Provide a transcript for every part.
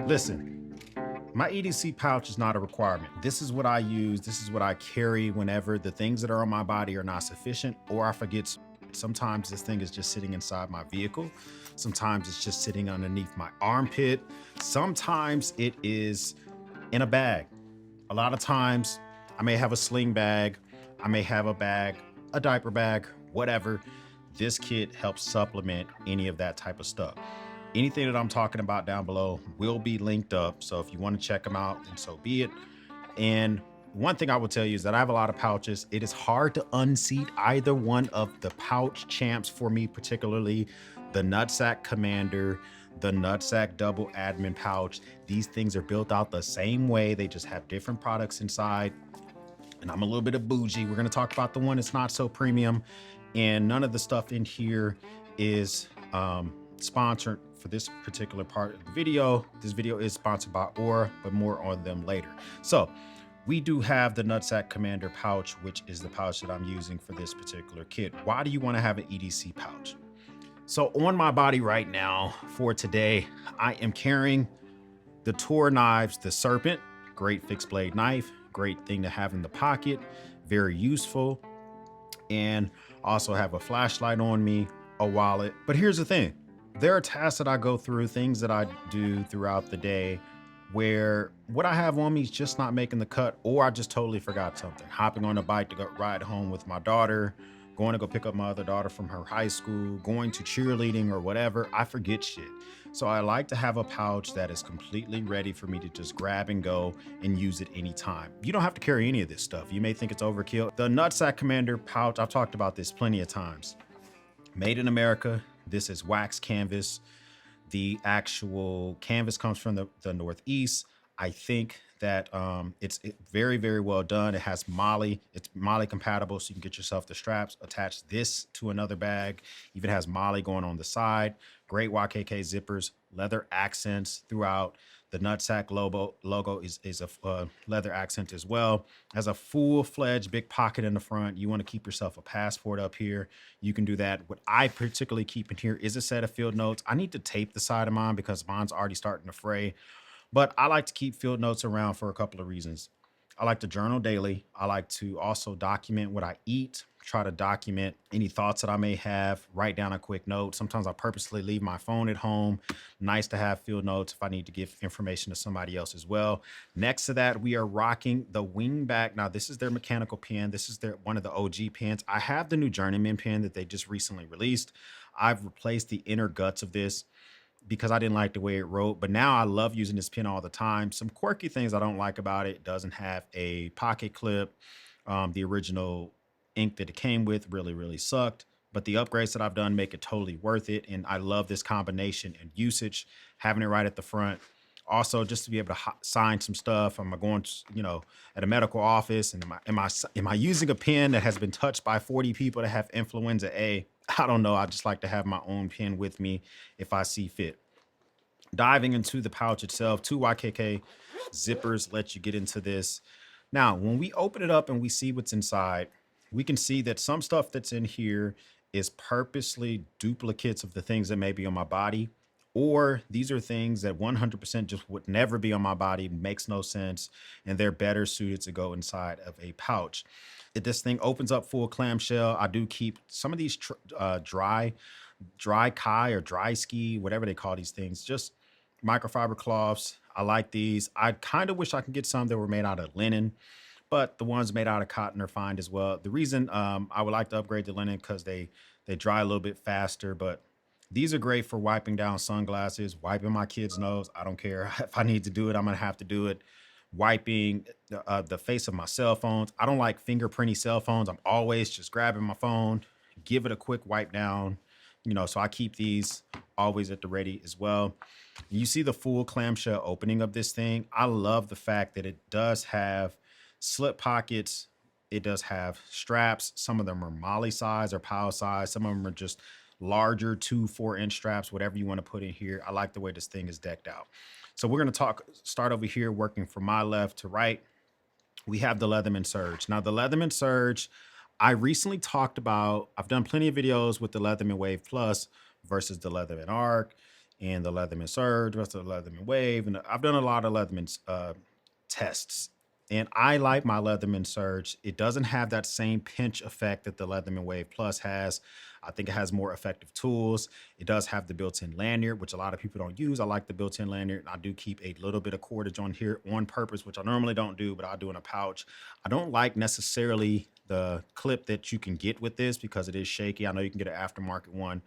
Listen, my EDC pouch is not a requirement. This is what I use. This is what I carry whenever the things that are on my body are not sufficient or I forget. Sometimes this thing is just sitting inside my vehicle. Sometimes it's just sitting underneath my armpit. Sometimes it is in a bag. A lot of times I may have a sling bag. I may have a bag, a diaper bag, whatever. This kit helps supplement any of that type of stuff. Anything that I'm talking about down below will be linked up. So if you want to check them out, then so be it. And one thing I will tell you is that I have a lot of pouches. It is hard to unseat either one of the pouch champs for me, particularly the Nutsack Commander, the Nutsack Double Admin pouch. These things are built out the same way. They just have different products inside. And I'm a little bit of bougie. We're going to talk about the one that's not so premium. And none of the stuff in here is sponsored for this particular part of the video. This video is sponsored by Aura, but more on them later. So we do have the Nutsack Commander pouch, which is the pouch that I'm using for this particular kit. Why do you want to have an EDC pouch? So on my body right now for today, I am carrying the Tour knives, the Serpent, great fixed blade knife, great thing to have in the pocket, very useful. And also have a flashlight on me, a wallet. But here's the thing. There are tasks that I go through, things that I do throughout the day where what I have on me is just not making the cut, or I just totally forgot something. Hopping on a bike to go ride home with my daughter, going to go pick up my other daughter from her high school, going to cheerleading or whatever. I forget shit. So I like to have a pouch that is completely ready for me to just grab and go and use it anytime. You don't have to carry any of this stuff. You may think it's overkill. The Nutsack Commander pouch, I've talked about this plenty of times. Made in America. This is wax canvas. The actual canvas comes from the Northeast. I think that it's very, very well done. It has Molly. It's Molly compatible, so you can get yourself the straps, attach this to another bag. Even has Molly going on the side. Great YKK zippers, leather accents throughout. The Nutsack logo is a leather accent as well. Has a full-fledged big pocket in the front. You want to keep yourself a passport up here, you can do that. What I particularly keep in here is a set of field notes. I need to tape the side of mine because mine's already starting to fray. But I like to keep field notes around for a couple of reasons. I like to journal daily. I like to also document what I eat, try to document any thoughts that I may have, write down a quick note. Sometimes I purposely leave my phone at home. Nice to have field notes if I need to give information to somebody else as well. Next to that, we are rocking the Wingback. Now, this is their mechanical pen. This is one of the OG pens. I have the new Journeyman pen that they just recently released. I've replaced the inner guts of this because I didn't like the way it wrote, but now I love using this pen all the time. Some quirky things I don't like about it. It doesn't have a pocket clip. The original ink that it came with really sucked, but the upgrades that I've done make it totally worth it. And I love this combination and usage, having it right at the front. Also, just to be able to sign some stuff. I'm going to, at a medical office, and am I using a pen that has been touched by 40 people that have influenza A? I don't know. I just like to have my own pen with me if I see fit. Diving into the pouch itself, 2 YKK zippers let you get into this. Now, when we open it up and we see what's inside, we can see that some stuff that's in here is purposely duplicates of the things that may be on my body, or these are things that 100% just would never be on my body, makes no sense, and they're better suited to go inside of a pouch. If this thing opens up full clamshell, I do keep some of these dry kai or dry ski, whatever they call these things, just microfiber cloths. I like these. I kind of wish I could get some that were made out of linen, but the ones made out of cotton are fine as well. The reason I would like to upgrade the linen because they dry a little bit faster, but these are great for wiping down sunglasses, wiping my kid's nose. I don't care. If I need to do it, I'm going to have to do it. Wiping the face of my cell phones. I don't like fingerprinty cell phones. I'm always just grabbing my phone, give it a quick wipe down, so I keep these always at the ready as well. You see the full clamshell opening of this thing. I love the fact that it does have slip pockets. It does have straps. Some of them are Molly size or Powell size. Some of them are just larger 2-4 inch straps, whatever you want to put in here. I like the way this thing is decked out. So we're going to start over here, working from my left to right. We have the Leatherman Surge. Now the Leatherman Surge, I recently talked about, I've done plenty of videos with the Leatherman Wave Plus versus the Leatherman Arc. and the Leatherman Surge, rest of the Leatherman Wave. And I've done a lot of Leatherman tests. And I like my Leatherman Surge. It doesn't have that same pinch effect that the Leatherman Wave Plus has. I think it has more effective tools. It does have the built-in lanyard, which a lot of people don't use. I like the built-in lanyard. I do keep a little bit of cordage on here on purpose, which I normally don't do, but I'll do in a pouch. I don't like necessarily the clip that you can get with this because it is shaky. I know you can get an aftermarket one,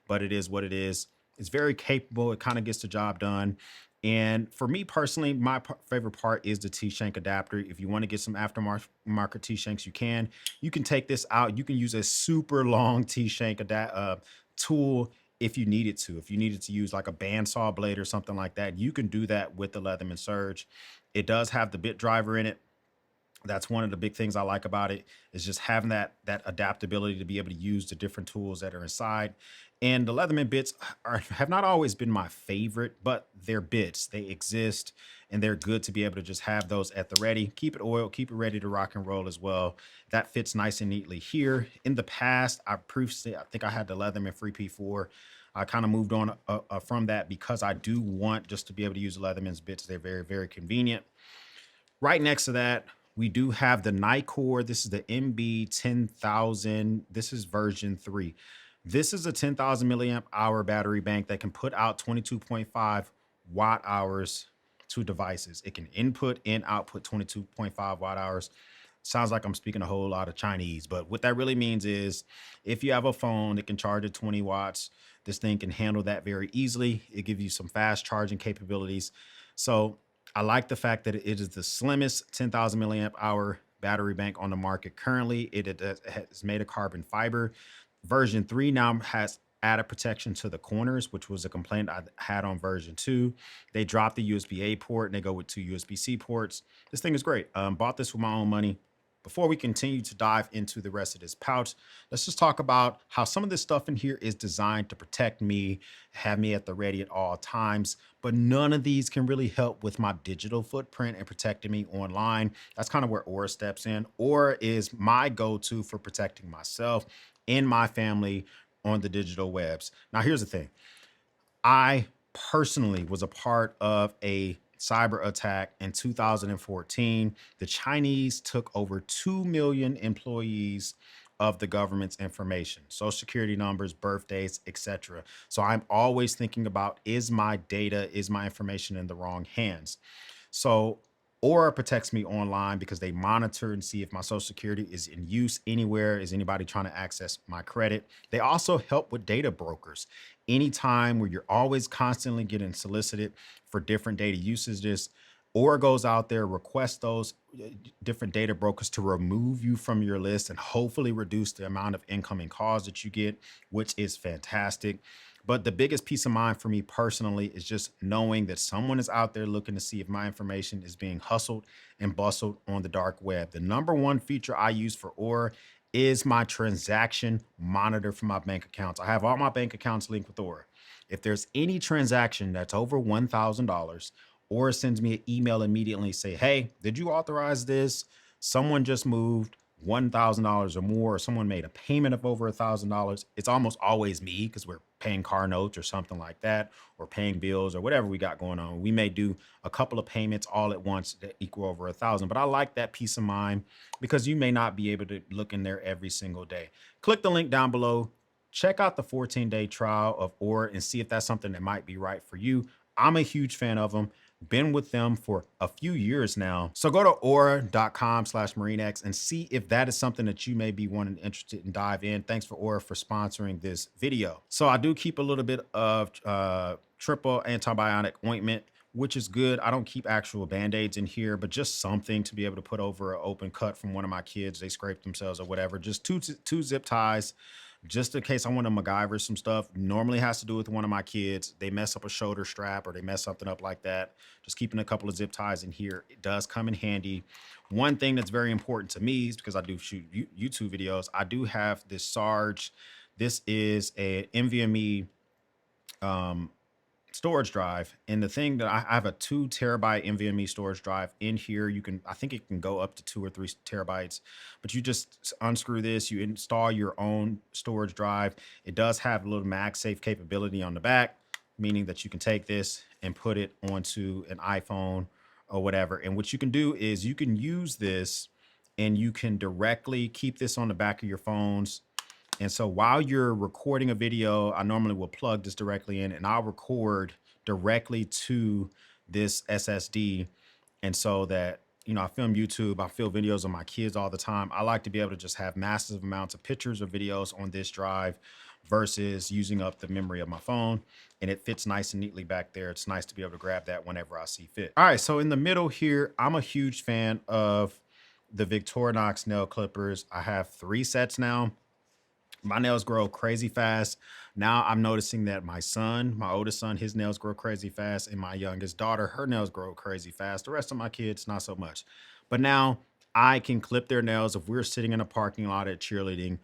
but it is what it is. It's very capable. It kind of gets the job done. And for me personally, my favorite part is the T-shank adapter. If you want to get some aftermarket T-shanks, you can. You can take this out. You can use a super long T-shank tool if you needed to. If you needed to use like a bandsaw blade or something like that, you can do that with the Leatherman Surge. It does have the bit driver in it. That's one of the big things I like about it, is just having that adaptability to be able to use the different tools that are inside. And the Leatherman bits have not always been my favorite, but they're bits. They exist and they're good to be able to just have those at the ready. Keep it oiled, keep it ready to rock and roll as well. That fits nice and neatly here. In the past, I think I had the Leatherman Free P4. I kind of moved on from that because I do want just to be able to use the Leatherman's bits. They're very, very convenient. Right next to that, we do have the Nicor. This is the MB10000. This is version 3. This is a 10,000 milliamp hour battery bank that can put out 22.5 watt hours to devices. It can input and output 22.5 watt hours. Sounds like I'm speaking a whole lot of Chinese, but what that really means is if you have a phone that can charge at 20 watts, this thing can handle that very easily. It gives you some fast charging capabilities. So I like the fact that it is the slimmest 10,000 milliamp hour battery bank on the market currently. It has made of carbon fiber. Version 3 now has added protection to the corners, which was a complaint I had on version 2. They dropped the USB-A port and they go with 2 USB-C ports. This thing is great. Bought this with my own money. Before we continue to dive into the rest of this pouch, let's just talk about how some of this stuff in here is designed to protect me, have me at the ready at all times, but none of these can really help with my digital footprint and protecting me online. That's kind of where Aura steps in. Aura is my go-to for protecting myself and my family on the digital webs. Now, here's the thing. I personally was a part of a cyber attack in 2014. The Chinese took over 2 million employees of the government's information, social security numbers, birthdays, etc. So I'm always thinking about, is my data, is my information in the wrong hands? So Aura protects me online because they monitor and see if my social security is in use anywhere. Is anybody trying to access my credit? They also help with data brokers. Anytime where you're always constantly getting solicited for different data usages, Aura goes out there, requests those different data brokers to remove you from your list and hopefully reduce the amount of incoming calls that you get, which is fantastic. But the biggest peace of mind for me personally is just knowing that someone is out there looking to see if my information is being hustled and bustled on the dark web. The number one feature I use for Aura is my transaction monitor for my bank accounts. I have all my bank accounts linked with Aura. If there's any transaction that's over $1,000, Aura sends me an email immediately, say, hey, did you authorize this? Someone just moved $1,000 or more, or someone made a payment of over $1,000. It's almost always me because we're paying car notes or something like that, or paying bills or whatever we got going on. We may do a couple of payments all at once that equal over 1,000, but I like that peace of mind because you may not be able to look in there every single day. Click the link down below. Check out the 14-day trial of Aura and see if that's something that might be right for you. I'm a huge fan of them. Been with them for a few years now. So go to aura.com/MarineX and see if that is something that you may be wanting, interested in dive in. Thanks for Aura for sponsoring this video. So I do keep a little bit of triple antibiotic ointment, which is good. I don't keep actual Band-Aids in here, but just something to be able to put over an open cut from one of my kids. They scraped themselves or whatever. Just two zip ties, just in case I want to MacGyver some stuff. Normally has to do with one of my kids. They mess up a shoulder strap or they mess something up like that. Just keeping a couple of zip ties in here. It does come in handy. One thing that's very important to me is because I do shoot YouTube videos. I do have this Sarge. This is a NVMe storage drive, and the thing that I have a 2 terabyte NVMe storage drive in here. I think it can go up to 2 or 3 terabytes, but you just unscrew this, you install your own storage drive. It does have a little MagSafe capability on the back. meaning that you can take this and put it onto an iPhone or whatever. And what you can do is you can use this and you can directly keep this on the back of your phones. And so while you're recording a video, I normally will plug this directly in and I'll record directly to this SSD. And so that, you know, I film YouTube, I film videos of my kids all the time. I like to be able to just have massive amounts of pictures or videos on this drive versus using up the memory of my phone. And it fits nice and neatly back there. It's nice to be able to grab that whenever I see fit. All right, so in the middle here, I'm a huge fan of the Victorinox nail clippers. I have 3 sets now. My nails grow crazy fast. Now I'm noticing that my son, my oldest son, his nails grow crazy fast, and my youngest daughter, her nails grow crazy fast. The rest of my kids, not so much. But now I can clip their nails if we're sitting in a parking lot at cheerleading,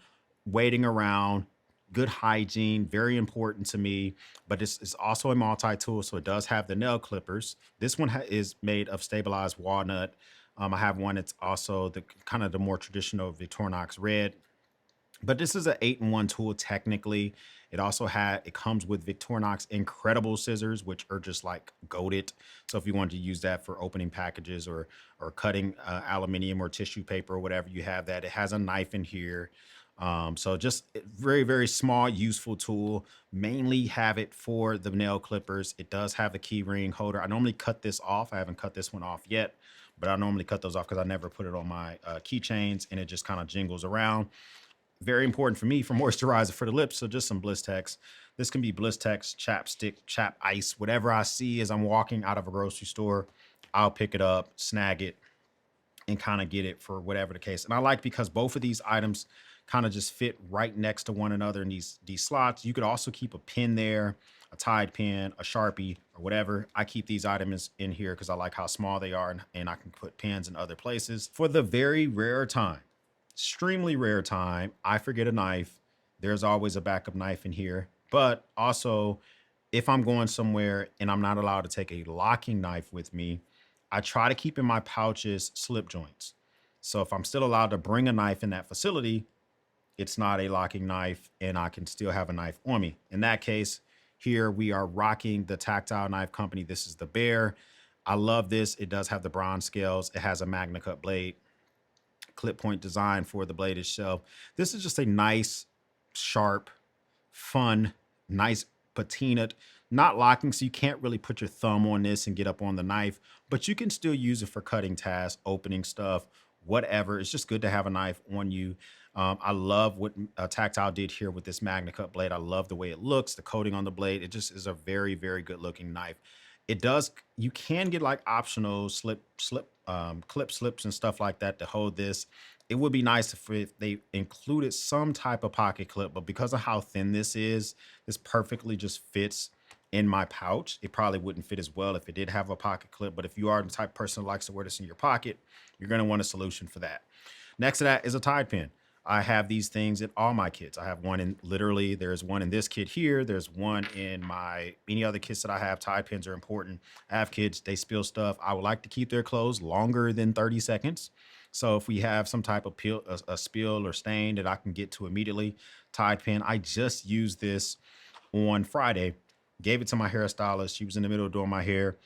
waiting around. Good hygiene, very important to me. But it's also a multi-tool, so it does have the nail clippers. This one is made of stabilized walnut. I have one that's also the kind of the more traditional Victorinox red. But this is an 8-in-1 tool technically. It comes with Victorinox incredible scissors, which are just like goated. So if you wanted to use that for opening packages or cutting aluminum or tissue paper or whatever, you have that. It has a knife in here. So just very, very small, useful tool. Mainly have it for the nail clippers. It does have a key ring holder. I normally cut this off. I haven't cut this one off yet, but I normally cut those off because I never put it on my keychains and it just kind of jingles around. Very important for me for moisturizer for the lips. So just some Blistex. This can be Blistex, chapstick, chap ice, whatever I see as I'm walking out of a grocery store, I'll pick it up, snag it, and kind of get it for whatever the case. And I like because both of these items kind of just fit right next to one another in these slots. You could also keep a pin there, a Tide pen, a Sharpie, or whatever. I keep these items in here because I like how small they are and I can put pins in other places. For the very rare time, extremely rare time, I forget a knife, there's always a backup knife in here. But also, if I'm going somewhere and I'm not allowed to take a locking knife with me, I try to keep in my pouches slip joints. So if I'm still allowed to bring a knife in that facility, it's not a locking knife and I can still have a knife on me. In that case, here we are rocking the Tactile Knife Company. This is the Bear. I love this. It does have the bronze scales. It has a Magna Cut blade, clip point design for the blade itself. This is just a nice, sharp, fun, nice patinaed, not locking, so you can't really put your thumb on this and get up on the knife, but you can still use it for cutting tasks, opening stuff, whatever. It's just good to have a knife on you. I love what Tactile did here with this Magna Cut blade. I love the way it looks, the coating on the blade. It just is a very, very good looking knife. It does, you can get like optional clip slips and stuff like that to hold this. It would be nice if they included some type of pocket clip, but because of how thin this is, this perfectly just fits in my pouch. It probably wouldn't fit as well if it did have a pocket clip, but if you are the type of person who likes to wear this in your pocket, you're gonna want a solution for that. Next to that is a Tide pen. I have these things in all my kits. I have one in literally, there's one in this kit here. There's one in any other kits that I have. Tide pens are important. I have kids, they spill stuff. I would like to keep their clothes longer than 30 seconds. So if we have some type of a spill or stain that I can get to immediately, Tide pen. I just used this on Friday, gave it to my hairstylist. She was in the middle of doing my hair.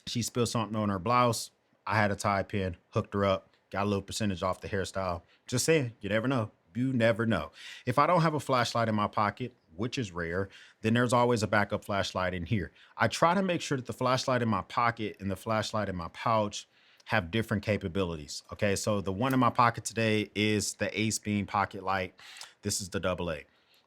She spilled something on her blouse. I had a Tide pen, hooked her up, got a little percentage off the hairstyle. Just saying, you never know. You never know. If I don't have a flashlight in my pocket, which is rare, then there's always a backup flashlight in here. I try to make sure that the flashlight in my pocket and the flashlight in my pouch have different capabilities. Okay, so the one in my pocket today is the Ace Beam Pocket Light. This is the AA.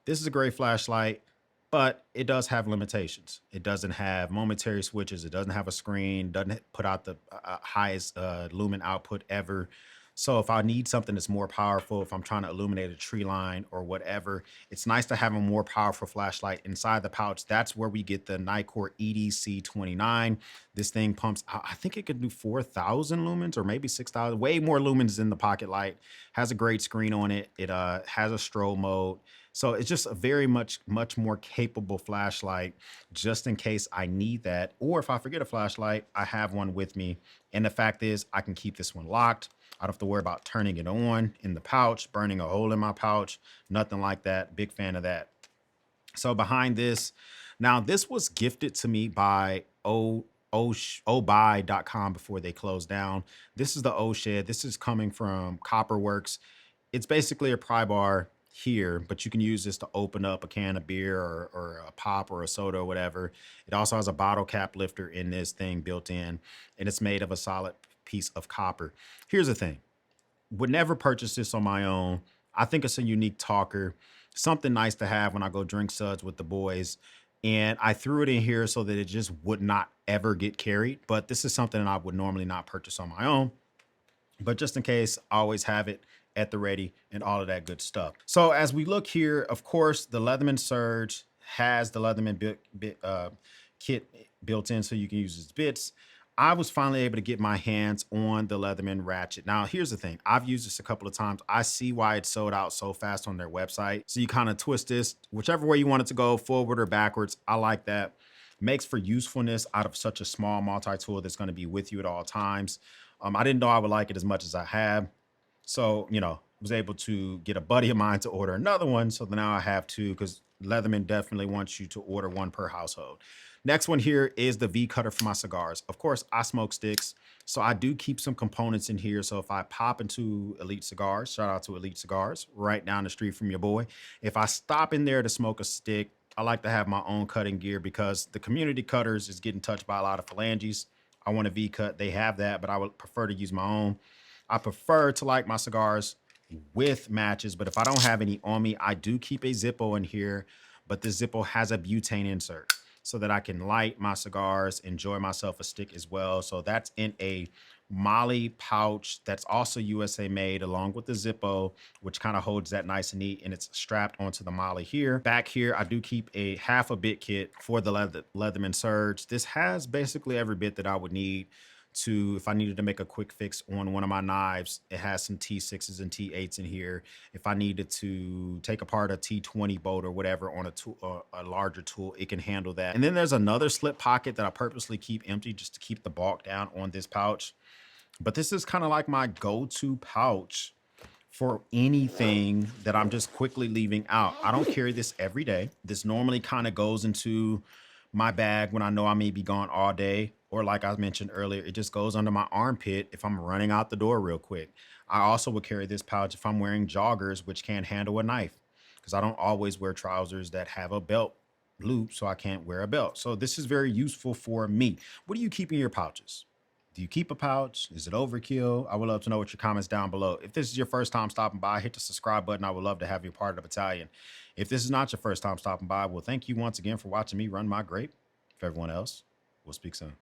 This is a great flashlight, but it does have limitations. It doesn't have momentary switches. It doesn't have a screen, doesn't put out the highest lumen output ever. So if I need something that's more powerful, if I'm trying to illuminate a tree line or whatever, it's nice to have a more powerful flashlight inside the pouch. That's where we get the Nikkor EDC 29. This thing pumps out, I think it could do 4,000 lumens or maybe 6,000, way more lumens than the pocket light. Has a great screen on it. It has a strobe mode. So it's just a very much more capable flashlight just in case I need that. Or if I forget a flashlight, I have one with me. And the fact is I can keep this one locked. I don't have to worry about turning it on in the pouch, burning a hole in my pouch, nothing like that. Big fan of that. So behind this, Now, this was gifted to me by obuy.com before they closed down. This is the O shed. This is coming from Copperworks. It's basically a pry bar here, but you can use this to open up a can of beer or a pop or a soda or whatever. It also has a bottle cap lifter in this thing built in, and it's made of a solid piece of copper. Here's the thing. Would never purchase this on my own. I think it's a unique talker, something nice to have when I go drink suds with the boys. And I threw it in here so that it just would not ever get carried. But this is something that I would normally not purchase on my own. But just in case, I always have it at the ready and all of that good stuff. So as we look here, of course, the Leatherman Surge has the Leatherman kit built in so you can use its bits. I was finally able to get my hands on the Leatherman ratchet. Now, here's the thing. I've used this a couple of times. I see why it's sold out so fast on their website. So you kind of twist this whichever way you want it to go, forward or backwards. I like that. Makes for usefulness out of such a small multi-tool that's going to be with you at all times. I didn't know I would like it as much as I have. So, was able to get a buddy of mine to order another one. So now I have two because Leatherman definitely wants you to order one per household. Next one here is the V cutter for my cigars. Of course, I smoke sticks, so I do keep some components in here. So if I pop into Elite Cigars, shout out to Elite Cigars, right down the street from your boy. If I stop in there to smoke a stick, I like to have my own cutting gear because the community cutters is getting touched by a lot of phalanges. I want a V cut. They have that, but I would prefer to use my own. I prefer to light my cigars with matches, but if I don't have any on me, I do keep a Zippo in here, but the Zippo has a butane insert so that I can light my cigars, enjoy myself a stick as well. So that's in a Molly pouch that's also USA made along with the Zippo, which kind of holds that nice and neat, and it's strapped onto the Molly here. Back here, I do keep a half a bit kit for the Leatherman Surge. This has basically every bit that I would need to, if I needed to make a quick fix on one of my knives. It has some T6s and T8s in here. If I needed to take apart a T20 bolt or whatever on a tool, a larger tool, it can handle that. And then there's another slip pocket that I purposely keep empty just to keep the bulk down on this pouch. But this is kind of like my go-to pouch for anything that I'm just quickly leaving out. I don't carry this every day. This normally kind of goes into my bag when I know I may be gone all day, or like I mentioned earlier, it just goes under my armpit if I'm running out the door real quick. I also would carry this pouch if I'm wearing joggers, which can't handle a knife, because I don't always wear trousers that have a belt loop, so I can't wear a belt. So this is very useful for me. What do you keep in your pouches? Do you keep a pouch? Is it overkill? I would love to know what your comments down below. If this is your first time stopping by, hit the subscribe button. I would love to have you part of the battalion. If this is not your first time stopping by, well, thank you once again for watching me run my grape. For everyone else, we'll speak soon.